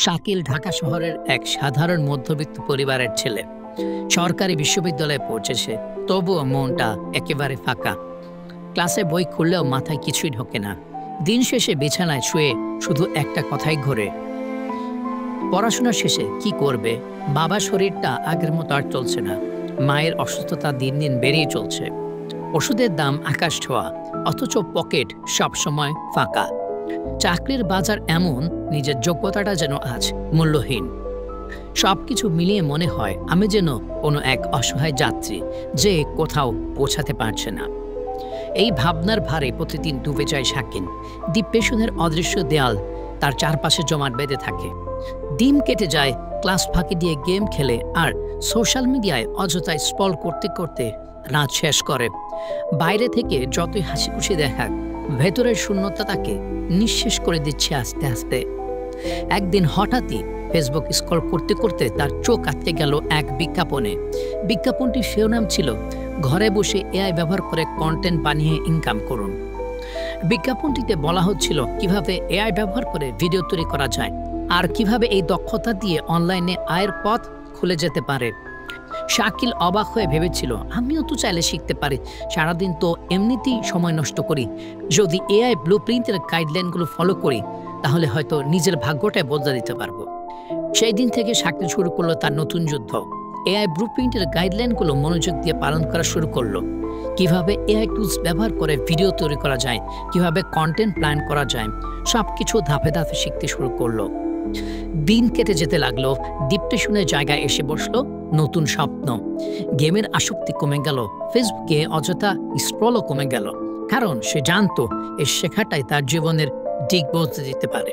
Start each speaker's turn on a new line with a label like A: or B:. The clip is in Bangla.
A: শাকিল ঢাকা শহরের এক সাধারণ মধ্যবিত্ত পরিবারের ছেলে। সরকারি বিশ্ববিদ্যালয়ে পড়ছে, তবুও মনটা একেবারে ফাঁকা। ক্লাসে বই খুললেও মাথায় কিছুই ঢোকে না। দিন শেষে বিছানায় শুয়ে শুধু একটা কথাই ঘোরে, পড়াশোনা শেষে কি করবে। বাবার শরীরটা আগের মতো আর চলছে না। মায়ের অসুস্থতা দিন দিন বেড়েই চলছে। ওষুধের দাম আকাশ ছোঁয়া, অথচ পকেট সবসময় ফাঁকা। চাকরির বাজার এমন, নিজের যোগ্যতাটা যেন আজ মূল্যহীন। সবকিছু মিলিয়ে মনে হয় আমি যেন কোনো এক অসহায় যাত্রী, যে কোথাও পৌঁছাতে পারছে না। এই ভাবনার ভারে প্রতিদিন ডুবে যায় শাকিল। ডিপ্রেশনের অদৃশ্য দেয়াল তার চারপাশে জমাট বেঁধে থাকে। দিন কেটে যায় ক্লাস ফাঁকি দিয়ে গেম খেলে আর সোশ্যাল মিডিয়ায় অযথায় স্ক্রল করতে করতে রাত শেষ করে। বাইরে থেকে যতই হাসি খুশি দেখাক, ভেতরের শূন্যতা তাকে নিঃশেষ করে দিচ্ছে আস্তে আস্তে। একদিন হঠাৎই ফেসবুক স্ক্রল করতে করতে তার চোখ আটকে গেল এক বিজ্ঞাপনে। বিজ্ঞাপনটির শিরোনাম ছিল, ঘরে বসে এআই ব্যবহার করে কন্টেন্ট বানিয়ে ইনকাম করুন। বিজ্ঞাপনটিতে বলা হচ্ছিল কিভাবে এআই ব্যবহার করে ভিডিও তৈরি করা যায় আর কিভাবে এই দক্ষতা দিয়ে অনলাইনে আয়ের পথ খুলে যেতে পারে। শাকিল অবাক হয়ে ভেবেছিল, আমিও তো চাইলে শিখতে পারি। সারাদিন তো এমনিতেই সময় নষ্ট করি। যদি এআই ব্লুপ্রিন্টের গাইডলাইনগুলো ফলো করি, তাহলে হয়তো নিজের ভাগ্যটাই বদলে দিতে পারবো। সেই দিন থেকে শাকিল শুরু করলো তার নতুন যুদ্ধ। এআই ব্লুপ্রিন্টের গাইডলাইনগুলো মনোযোগ দিয়ে পালন করা শুরু করলো। কিভাবে এআই টুলস ব্যবহার করে ভিডিও তৈরি করা যায়, কিভাবে কন্টেন্ট প্ল্যান করা যায়, সবকিছু ধাপে ধাপে শিখতে শুরু করলো। দিন কেটে যেতে লাগলো। ডিপ্রেশনের জায়গায় এসে বসলো নতুন স্বপ্ন। গেমের আসক্তি কমে গেল, ফেসবুকে অযথা স্ক্রলও কমে গেল, কারণ সে জানতো এই শেখাটাই তার জীবনের দিক বদলে দিতে পারে।